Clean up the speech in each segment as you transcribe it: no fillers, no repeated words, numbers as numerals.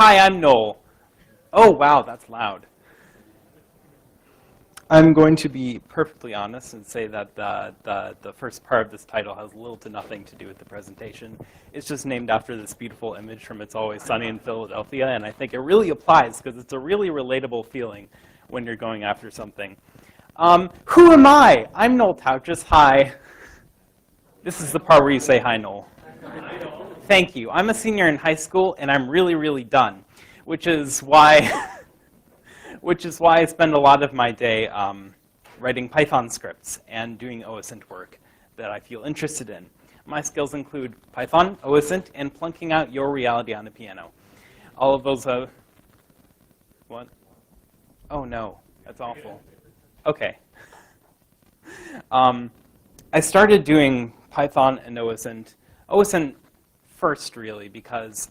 Hi, I'm Noel. Oh, wow, that's loud. I'm going to be perfectly honest and say that the first part of this title has little to nothing to do with the presentation. It's just named after this beautiful image from It's Always Sunny in Philadelphia, and I think it really applies because it's a really relatable feeling when you're going after something. Who am I? I'm Noel Tautges. Hi. This is the part where you say, hi, Noel. Thank you. I'm a senior in high school, and I'm really, really done, which is why I spend a lot of my day writing Python scripts and doing OSINT work that I feel interested in. My skills include Python, OSINT, and plunking out your reality on the piano. All of those what? Oh no, that's awful. Okay. I started doing Python and OSINT. OSINT first, really, because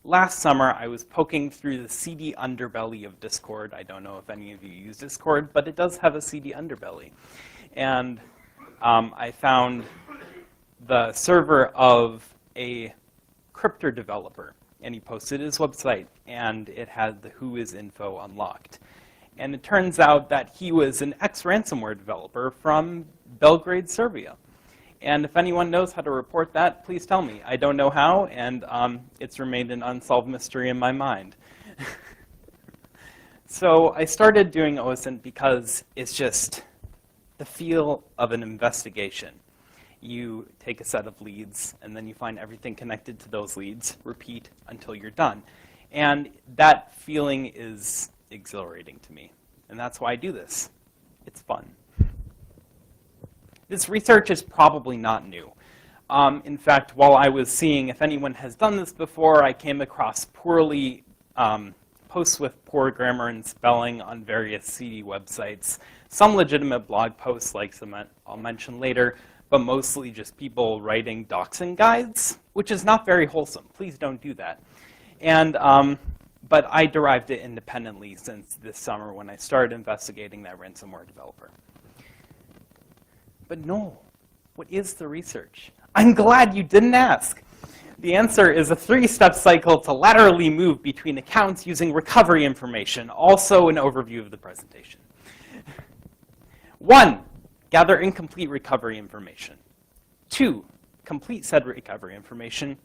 last summer, I was poking through the seedy underbelly of Discord. I don't know if any of you use Discord, but it does have a seedy underbelly. And I found the server of a crypto developer, and he posted his website, and it had the who is info unlocked. And it turns out that he was an ex-ransomware developer from Belgrade, Serbia. And if anyone knows how to report that, please tell me. I don't know how, and it's remained an unsolved mystery in my mind. So I started doing OSINT because it's just the feel of an investigation. You take a set of leads, and then you find everything connected to those leads, repeat until you're done. And that feeling is exhilarating to me, and that's why I do this. It's fun. This research is probably not new. In fact, while I was seeing if anyone has done this before, I came across posts with poor grammar and spelling on various seedy websites. Some legitimate blog posts, like some I'll mention later, but mostly just people writing doxing guides, which is not very wholesome. Please don't do that. And but I derived it independently since this summer when I started investigating that ransomware developer. But no, what is the research? I'm glad you didn't ask. The answer is a 3-step cycle to laterally move between accounts using recovery information, also an overview of the presentation. 1, gather incomplete recovery information. 2, complete said recovery information.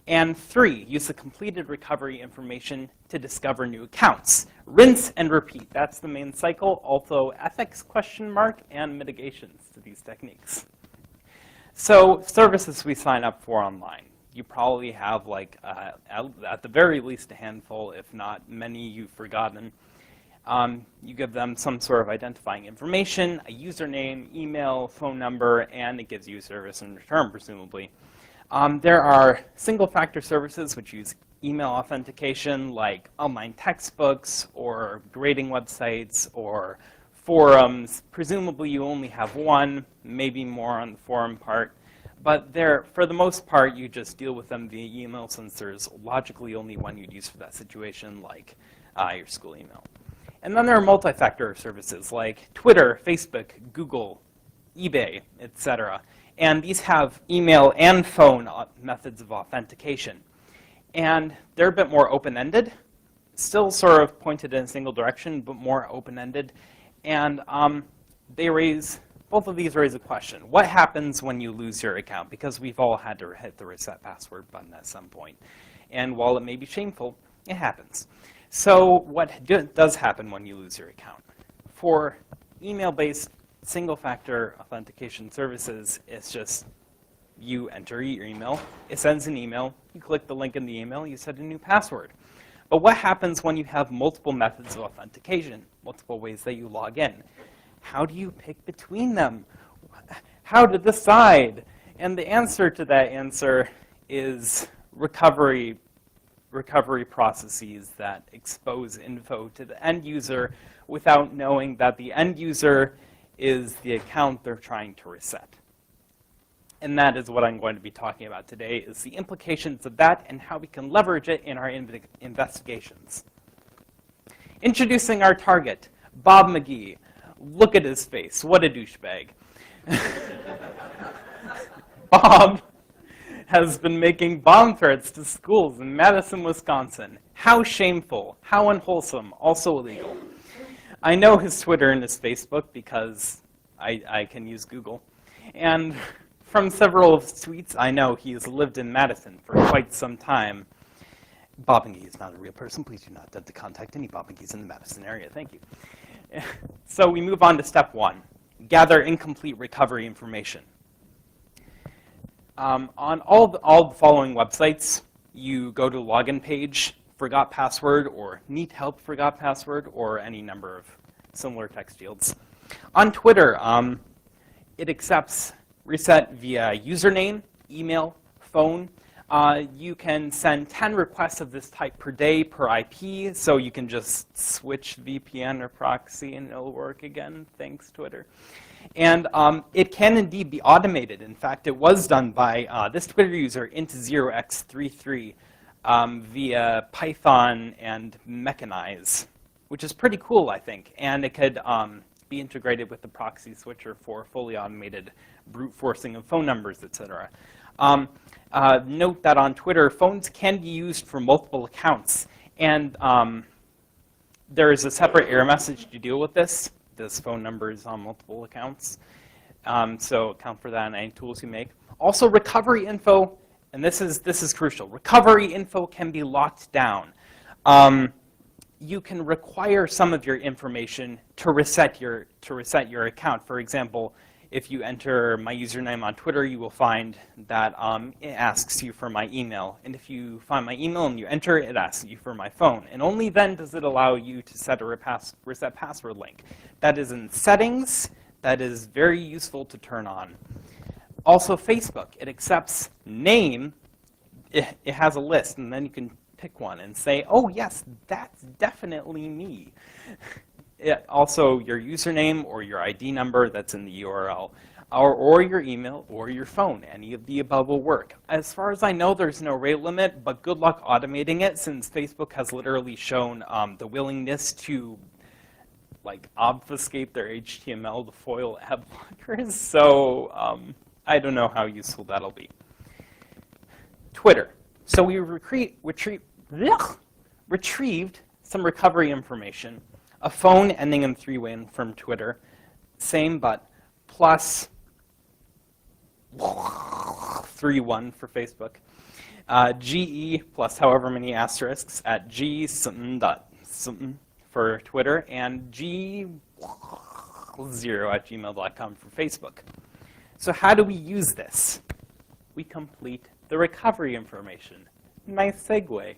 And 3, use the completed recovery information to discover new accounts. Rinse and repeat. That's the main cycle. Also, ethics question mark and mitigations to these techniques. So, services we sign up for online. You probably have, like, at the very least, a handful, if not many you've forgotten. You give them some sort of identifying information, a username, email, phone number, and it gives you a service in return, presumably. There are single-factor services which use email authentication, like online textbooks or grading websites or forums. Presumably, you only have one, maybe more on the forum part. But for the most part, you just deal with them via email, since there's logically only one you'd use for that situation, like your school email. And then there are multi-factor services like Twitter, Facebook, Google, eBay, etc. And these have email and phone methods of authentication. And they're a bit more open-ended, still sort of pointed in a single direction, but more open-ended. And both of these raise a question. What happens when you lose your account? Because we've all had to hit the reset password button at some point. And while it may be shameful, it happens. So what does happen when you lose your account? For email-based single-factor authentication services, it's just you enter your email, it sends an email, you click the link in the email, you set a new password. But what happens when you have multiple methods of authentication, multiple ways that you log in? How do you pick between them? How to decide? And the answer to that answer is recovery processes that expose info to the end user without knowing that the end user is the account they're trying to reset. And that is what I'm going to be talking about today, is the implications of that and how we can leverage it in our investigations. Introducing our target, Bob McGee. Look at his face. What a douchebag. Bob has been making bomb threats to schools in Madison, Wisconsin. How shameful, how unwholesome, also illegal. I know his Twitter and his Facebook because I can use Google. And from several of his tweets, I know he has lived in Madison for quite some time. Bob McGee is not a real person. Please do not attempt to contact any Bob McGees in the Madison area. Thank you. So we move on to step 1. Gather incomplete recovery information. On all the following websites, you go to login page, forgot password, or need help forgot password, or any number of similar text fields. On Twitter, it accepts reset via username, email, phone. You can send 10 requests of this type per day per IP, so you can just switch VPN or proxy and it'll work again. Thanks, Twitter. And it can indeed be automated. In fact, it was done by this Twitter user, int0x33, via Python and Mechanize, which is pretty cool, I think. And it could be integrated with the proxy switcher for fully automated brute forcing of phone numbers, etc. Note that on Twitter, phones can be used for multiple accounts. And there is a separate error message to deal with this. This phone number is on multiple accounts. So account for that in any tools you make. Also, recovery info, and this is crucial. Recovery info can be locked down. You can require some of your information to reset your account. For example, if you enter my username on Twitter, you will find that it asks you for my email. And if you find my email and you enter, it asks you for my phone. And only then does it allow you to set a reset password link. That is in settings. That is very useful to turn on. Also, Facebook. It accepts name. It has a list, and then you can pick one and say, oh, yes, that's definitely me. Also, your username or your ID number that's in the URL, or your email or your phone. Any of the above will work. As far as I know, there's no rate limit, but good luck automating it since Facebook has literally shown the willingness to obfuscate their HTML to foil ad blockers. So I don't know how useful that'll be. Twitter. So we retrieved some recovery information. A phone ending in 3-1 from Twitter. Same, but plus 3-1 for Facebook. GE plus however many asterisks at G something dot something for Twitter, and G0 at gmail.com for Facebook. So how do we use this? We complete the recovery information. Nice segue.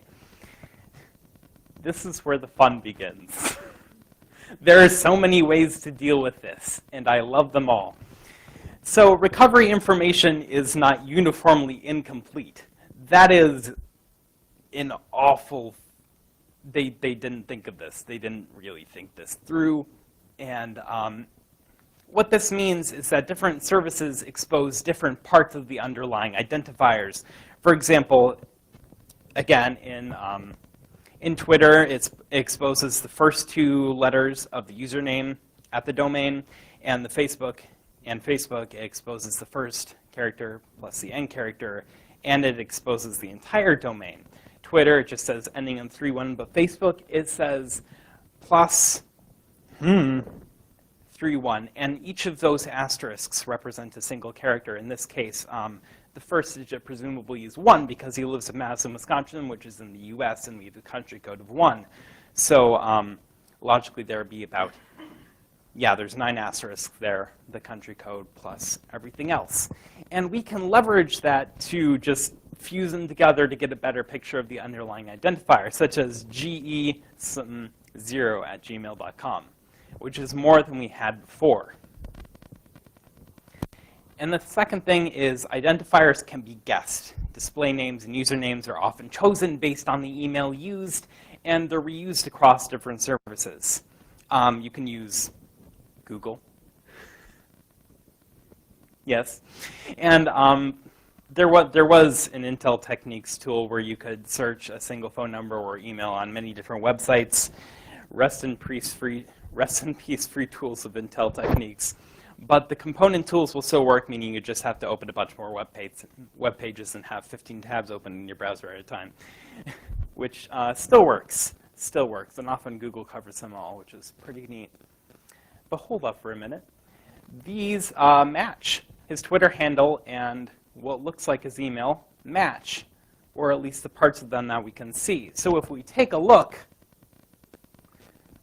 This is where the fun begins. There are so many ways to deal with this, and I love them all. So recovery information is not uniformly incomplete. That is an awful, they didn't think of this. They didn't really think this through. And what this means is that different services expose different parts of the underlying identifiers. For example, again, in Twitter, it exposes the first 2 letters of the username at the domain, and Facebook exposes the first character plus the end character, and it exposes the entire domain. Twitter, it just says ending in 3-1, but Facebook, it says plus 3-1, and each of those asterisks represent a single character. In this case, the first digit presumably is 1 because he lives in Madison, Wisconsin, which is in the US, and we have a country code of 1. So logically, there would be about, there's 9 asterisks there, the country code plus everything else. And we can leverage that to just fuse them together to get a better picture of the underlying identifier, such as GE0 at gmail.com, which is more than we had before. And the second thing is identifiers can be guessed. Display names and usernames are often chosen based on the email used, and they're reused across different services. You can use Google. Yes. And there was an Intel Techniques tool where you could search a single phone number or email on many different websites. Rest in peace, free tools of Intel Techniques. But the component tools will still work, meaning you just have to open a bunch more web pages and have 15 tabs open in your browser at a time, which still works. And often Google covers them all, which is pretty neat. But hold up for a minute. These match. His Twitter handle and what looks like his email match, or at least the parts of them that we can see. So if we take a look,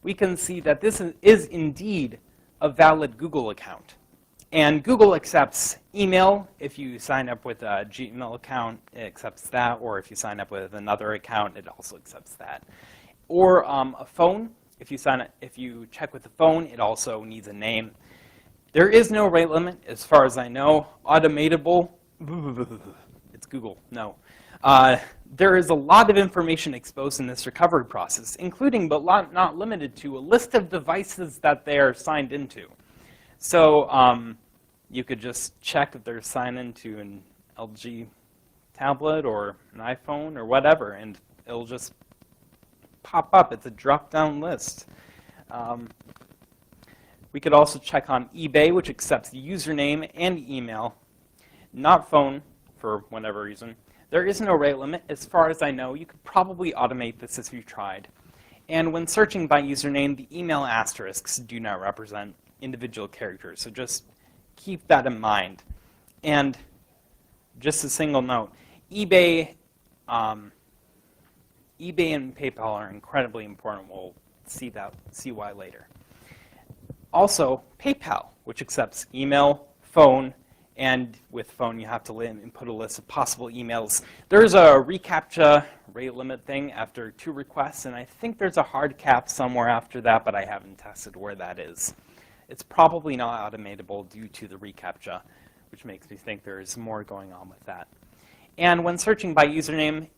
we can see that this is indeed a valid Google account. And Google accepts email. If you sign up with a Gmail account, it accepts that. Or if you sign up with another account, it also accepts that. Or a phone. If you check with the phone, it also needs a name. There is no rate limit, as far as I know. Automatable, it's Google, no. There is a lot of information exposed in this recovery process, including but not limited to a list of devices that they are signed into. So you could just check if they're signed into an LG tablet or an iPhone or whatever, and it'll just pop up. It's a drop-down list. We could also check on eBay, which accepts username and email, not phone for whatever reason. There is no rate limit. As far as I know, you could probably automate this if you tried. And when searching by username, the email asterisks do not represent individual characters, so just keep that in mind. And just a single note, eBay and PayPal are incredibly important. We'll see why later. Also, PayPal, which accepts email, phone, and with phone you have to input a list of possible emails. There's a reCAPTCHA rate limit thing after 2 requests, and I think there's a hard cap somewhere after that, but I haven't tested where that is. It's probably not automatable due to the reCAPTCHA, which makes me think there's more going on with that. And when searching by username,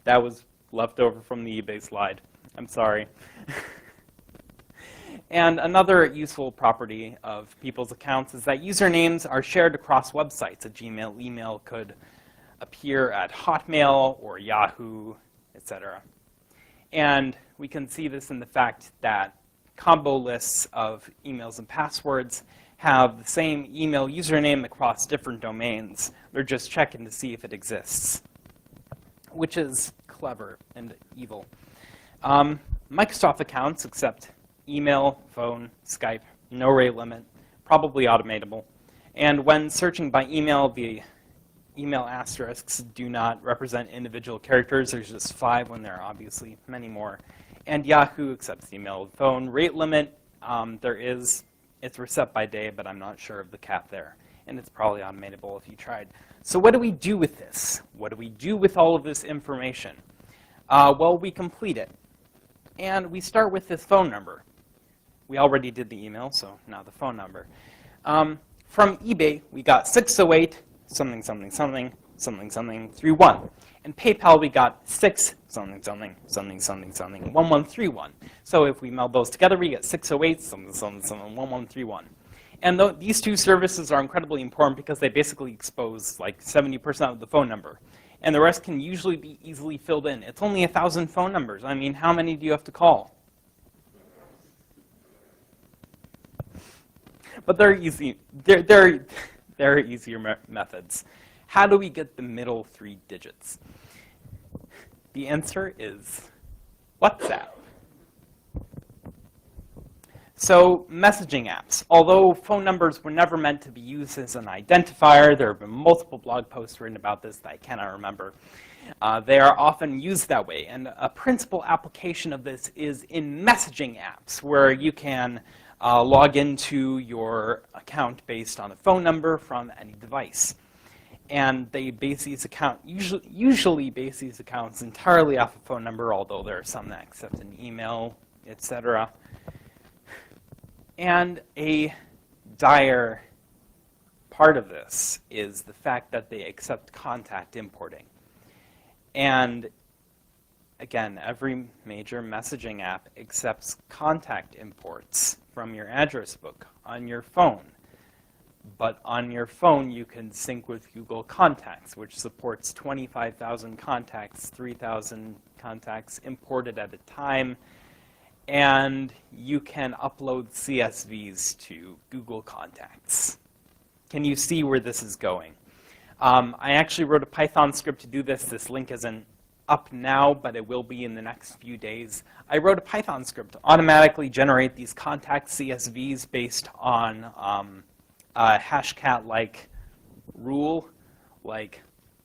that was left over from the eBay slide. I'm sorry. And another useful property of people's accounts is that usernames are shared across websites. A Gmail email could appear at Hotmail or Yahoo, etc. And we can see this in the fact that combo lists of emails and passwords have the same email username across different domains. They're just checking to see if it exists, which is clever and evil. Microsoft accounts accept email, phone, Skype, no rate limit, probably automatable. And when searching by email, the email asterisks do not represent individual characters. There's just 5 when there are obviously many more. And Yahoo accepts email and phone. Rate limit, it's reset by day, but I'm not sure of the cap there. And it's probably automatable if you tried. So what do we do with this? What do we do with all of this information? Well, we complete it. And we start with this phone number. We already did the email, so now the phone number. From eBay, we got 608 something something something something something 31. And PayPal, we got 6 something something something something something 1131. So if we meld those together, we get 608 something something something 1131. And these 2 services are incredibly important because they basically expose like 70% of the phone number. And the rest can usually be easily filled in. It's only 1,000 phone numbers. I mean, how many do you have to call? But they're easy. They're easier methods. How do we get the middle 3 digits? The answer is WhatsApp. So messaging apps. Although phone numbers were never meant to be used as an identifier, there have been multiple blog posts written about this that I cannot remember. They are often used that way. And a principal application of this is in messaging apps, where you can log into your account based on a phone number from any device. And they base these accounts, usually base these accounts entirely off a phone number, although there are some that accept an email, etc. And a dire part of this is the fact that they accept contact importing. And again, every major messaging app accepts contact imports from your address book on your phone. But on your phone, you can sync with Google Contacts, which supports 25,000 contacts, 3,000 contacts imported at a time. and you can upload CSVs to Google Contacts. Can you see where this is going? I actually wrote a Python script to do this. This link isn't up now, but it will be in the next few days. I wrote a Python script to automatically generate these contact CSVs based on a hashcat-like rule, like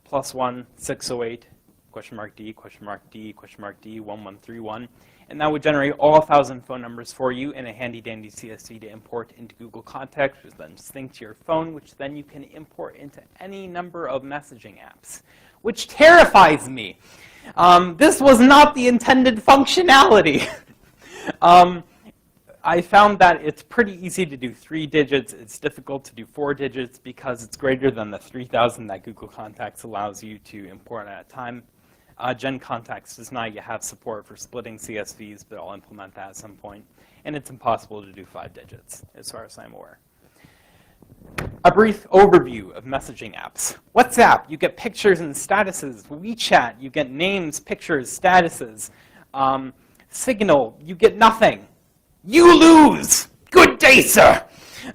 +1 608 $D, $D, $D, 1131. And that would generate all 1,000 phone numbers for you in a handy-dandy CSV to import into Google Contacts, which then sync to your phone, which then you can import into any number of messaging apps, which terrifies me. This was not the intended functionality. I found that it's pretty easy to do 3 digits. It's difficult to do 4 digits because it's greater than the 3,000 that Google Contacts allows you to import at a time. Gen Contacts does not yet have support for splitting CSVs, but I'll implement that at some point. And it's impossible to do 5 digits, as far as I'm aware. A brief overview of messaging apps. WhatsApp, you get pictures and statuses. WeChat, you get names, pictures, statuses. Signal, you get nothing. You lose! Good day, sir!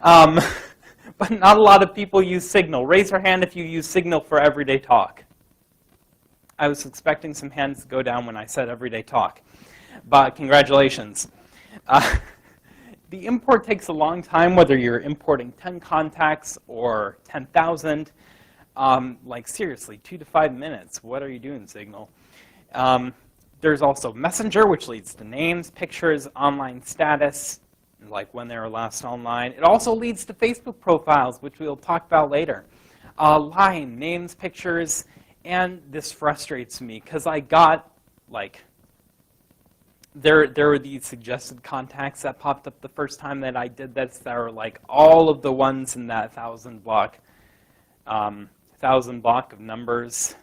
But not a lot of people use Signal. Raise your hand if you use Signal for everyday talk. I was expecting some hands to go down when I said everyday talk, but congratulations. The import takes a long time, whether you're importing 10 contacts or 10,000. Like seriously, 2 to 5 minutes. What are you doing, Signal? There's also Messenger, which leads to names, pictures, online status, like when they were last online. It also leads to Facebook profiles, which we'll talk about later. Line, names, pictures. And this frustrates me because I got, like, there were these suggested contacts that popped up the first time that I did this that were like all of the ones in that 1,000 block of numbers,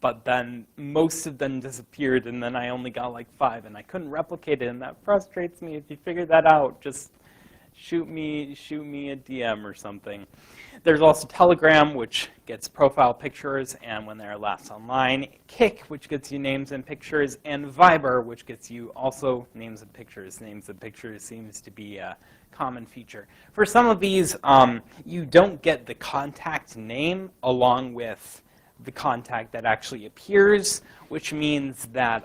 but then most of them disappeared and then I only got like 5 and I couldn't replicate it, and that frustrates me. If you figure that out, just shoot me a DM or something. There's also Telegram, which gets profile pictures and when they're last online. Kik, which gets you names and pictures. And Viber, which gets you also names and pictures. Names and pictures seems to be a common feature. For some of these, you don't get the contact name along with the contact that actually appears, which means that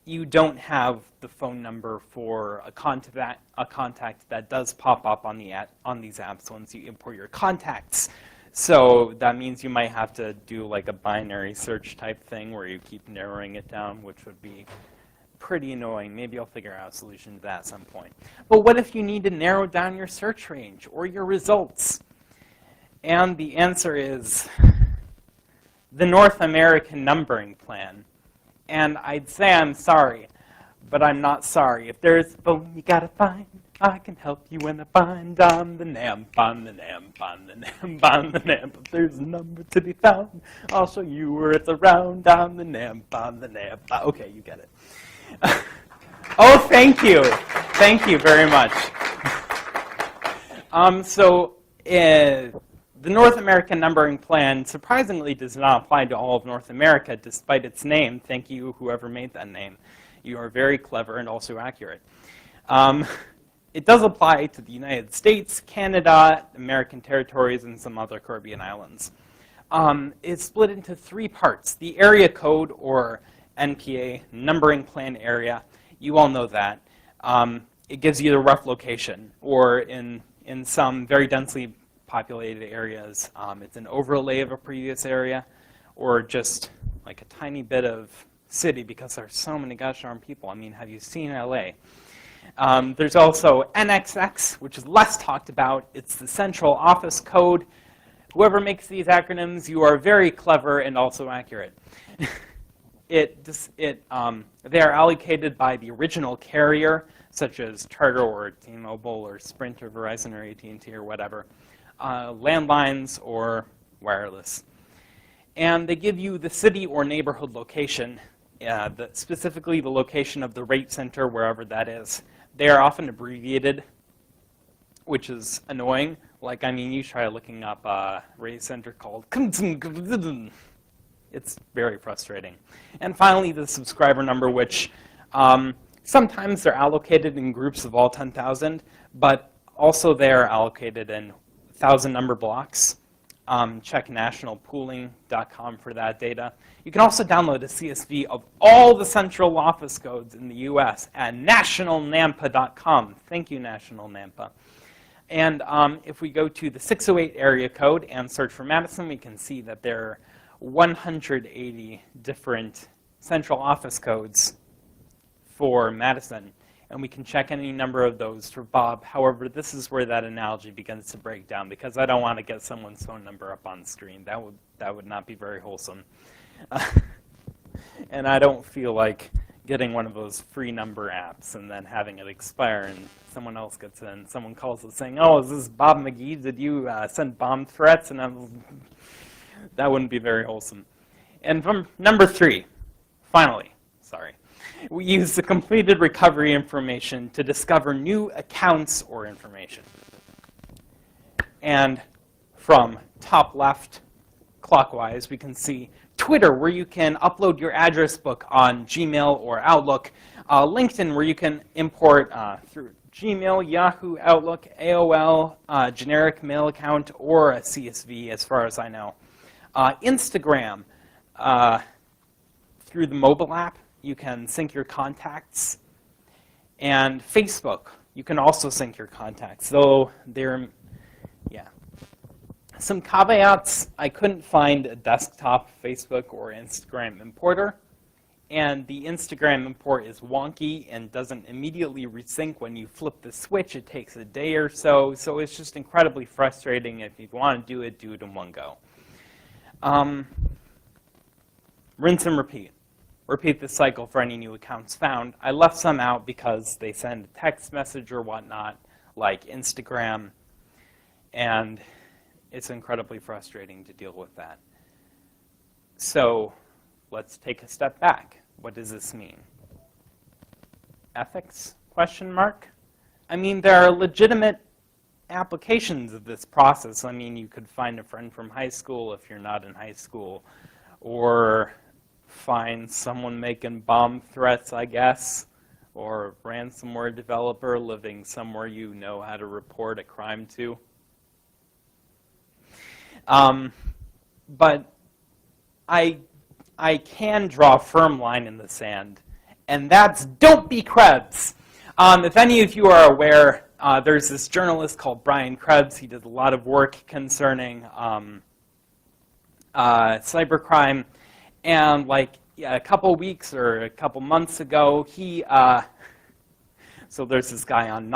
you don't have the phone number for a contact that does pop up on these apps once you import your contacts. So that means you might have to do like a binary search type thing where you keep narrowing it down, which would be pretty annoying. Maybe I'll figure out a solution to that at some point. But what if you need to narrow down your search range or your results? And the answer is the North American numbering plan. And I'd say I'm sorry, but I'm not sorry. If there's a phone you gotta find, I can help you in a bind. I'm the NAM, I'm the NAM, I'm the NAM, I'm the NAM. If there's a number to be found, I'll show you where it's around. I'm the NAM, I'm the NAM. Okay, you get it. Oh, thank you. Thank you very much. The North American numbering plan surprisingly does not apply to all of North America, despite its name. Thank you, whoever made that name. You are very clever and also accurate. It does apply to the United States, Canada, American territories, and some other Caribbean islands. It's split into 3 parts. The area code, or NPA, numbering plan area. You all know that. It gives you the rough location, or in some very densely populated areas, it's an overlay of a previous area, or just like a tiny bit of city because there's so many gosh darn people. I mean, have you seen LA? There's also NXX, which is less talked about. It's the central office code. Whoever makes these acronyms, you are very clever and also accurate. They are allocated by the original carrier, such as Charter or T-Mobile or Sprint or Verizon or AT&T or whatever. Landlines or wireless. And they give you the city or neighborhood location, specifically the location of the rate center, wherever that is. They are often abbreviated, which is annoying. Like, I mean, you try looking up a rate center called it's very frustrating. And finally, the subscriber number, which Sometimes they're allocated in groups of all 10,000, but also they're allocated in 1,000 number blocks. Check nationalpooling.com for that data. You can also download a CSV of all the central office codes in the US at nationalnampa.com. Thank you, National Nampa. And if we go to the 608 area code and search for Madison, we can see that there are 180 different central office codes for Madison. And we can check any number of those for Bob. However, this is where that analogy begins to break down, because I don't want to get someone's phone number up on the screen. That would not be very wholesome. And I don't feel like getting one of those free number apps and then having it expire and someone else gets in. Someone calls us saying, "Oh, is this Bob McGee? Did you send bomb threats?" And that wouldn't be very wholesome. And from number 3, finally, sorry. We use the completed recovery information to discover new accounts or information. And from top left clockwise, we can see Twitter, where you can upload your address book on Gmail or Outlook. LinkedIn, where you can import through Gmail, Yahoo, Outlook, AOL, generic mail account, or a CSV, as far as I know. Instagram, through the mobile app, you can sync your contacts. And Facebook, you can also sync your contacts, though they're, yeah. Some caveats: I couldn't find a desktop Facebook or Instagram importer. And the Instagram import is wonky and doesn't immediately resync when you flip the switch. It takes a day or so. So it's just incredibly frustrating. If you want to do it in one go. Rinse and repeat. Repeat the cycle for any new accounts found. I left some out because they send a text message or whatnot, like Instagram, and it's incredibly frustrating to deal with that. So let's take a step back. What does this mean? Ethics? Question mark? I mean, there are legitimate applications of this process. I mean, you could find a friend from high school if you're not in high school, or find someone making bomb threats, I guess, or a ransomware developer living somewhere you know how to report a crime to. But I can draw a firm line in the sand, and that's don't be Krebs. If any of you are aware, there's this journalist called Brian Krebs. He did a lot of work concerning cybercrime. And like a couple weeks or a couple months ago, so there's this guy on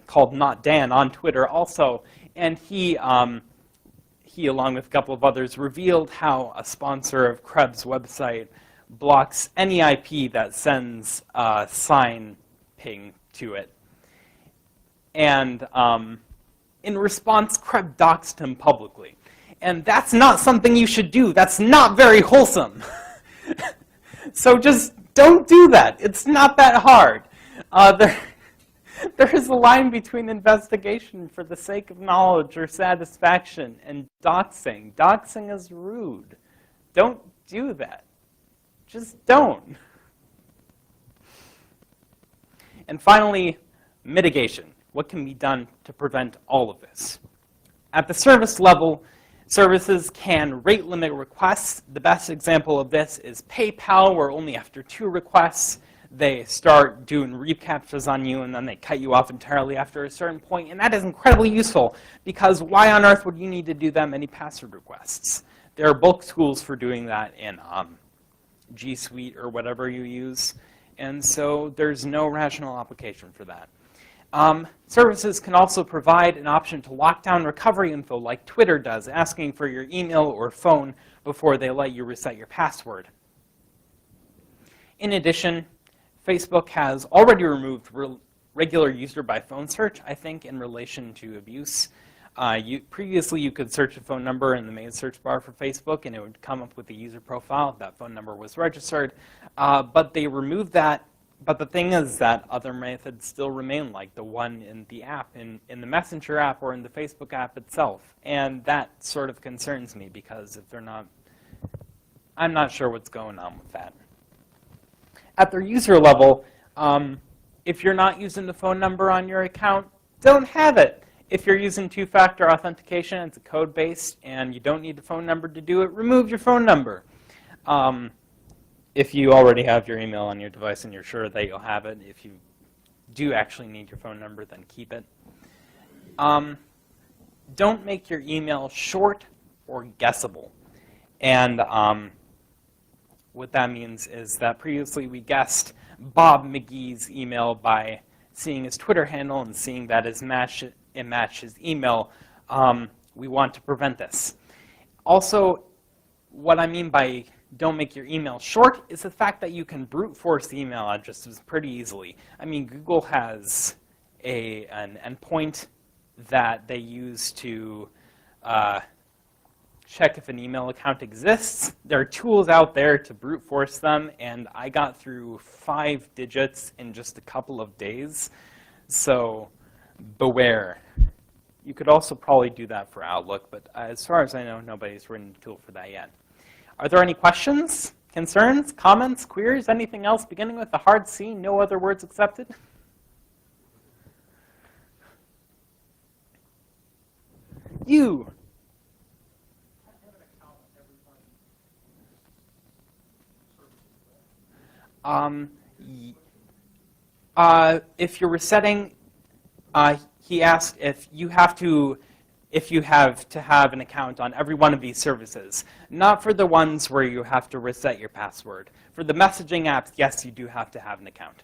called Not Dan on Twitter also, and he along with a couple of others revealed how a sponsor of Krebs' website blocks any IP that sends a sign ping to it. And in response, Krebs doxed him publicly. And that's not something you should do. That's not very wholesome. So just don't do that. It's not that hard. There is a line between investigation for the sake of knowledge or satisfaction and doxing. Doxing is rude. Don't do that. Just don't. And finally, mitigation. What can be done to prevent all of this? At the service level, services can rate limit requests. The best example of this is PayPal, where only after 2 requests, they start doing recaptchas on you, and then they cut you off entirely after a certain point. And that is incredibly useful, because why on earth would you need to do that many password requests? There are bulk tools for doing that in G Suite or whatever you use. And so there's no rational application for that. Services can also provide an option to lock down recovery info like Twitter does, asking for your email or phone before they let you reset your password. In addition, Facebook has already removed regular user by phone search, I think, in relation to abuse. Previously, you could search a phone number in the main search bar for Facebook, and it would come up with a user profile if that phone number was registered. But they removed that. But the thing is that other methods still remain, like the one in the app, in the Messenger app or in the Facebook app itself. And that sort of concerns me, because if they're not, I'm not sure what's going on with that. At their user level, If you're not using the phone number on your account, don't have it. If you're using two-factor authentication, it's a code-based, and you don't need the phone number to do it, remove your phone number. If you already have your email on your device and you're sure that you'll have it, if you do actually need your phone number, then keep it. Don't make your email short or guessable. And what that means is that previously we guessed Bob McGee's email by seeing his Twitter handle and seeing that it matched his email. We want to prevent this. Also, what I mean by don't make your email short is the fact that you can brute force email addresses pretty easily. I mean, Google has an endpoint that they use to check if an email account exists. There are tools out there to brute force them, and I got through 5 digits in just a couple of days. So beware. You could also probably do that for Outlook, but as far as I know, nobody's written a tool for that yet. Are there any questions, concerns, comments, queries, anything else beginning with the hard C, no other words accepted? You. If you're resetting, he asked if you have to have an account on every one of these services. Not for the ones where you have to reset your password. For the messaging apps, yes, you do have to have an account.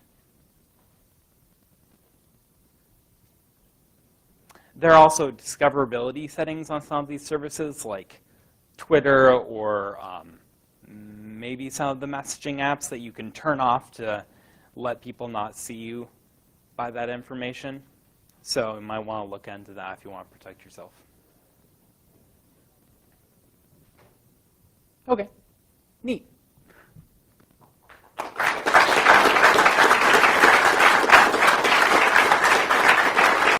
There are also discoverability settings on some of these services, like Twitter or maybe some of the messaging apps that you can turn off to let people not see you by that information. So you might want to look into that if you want to protect yourself. Okay, neat.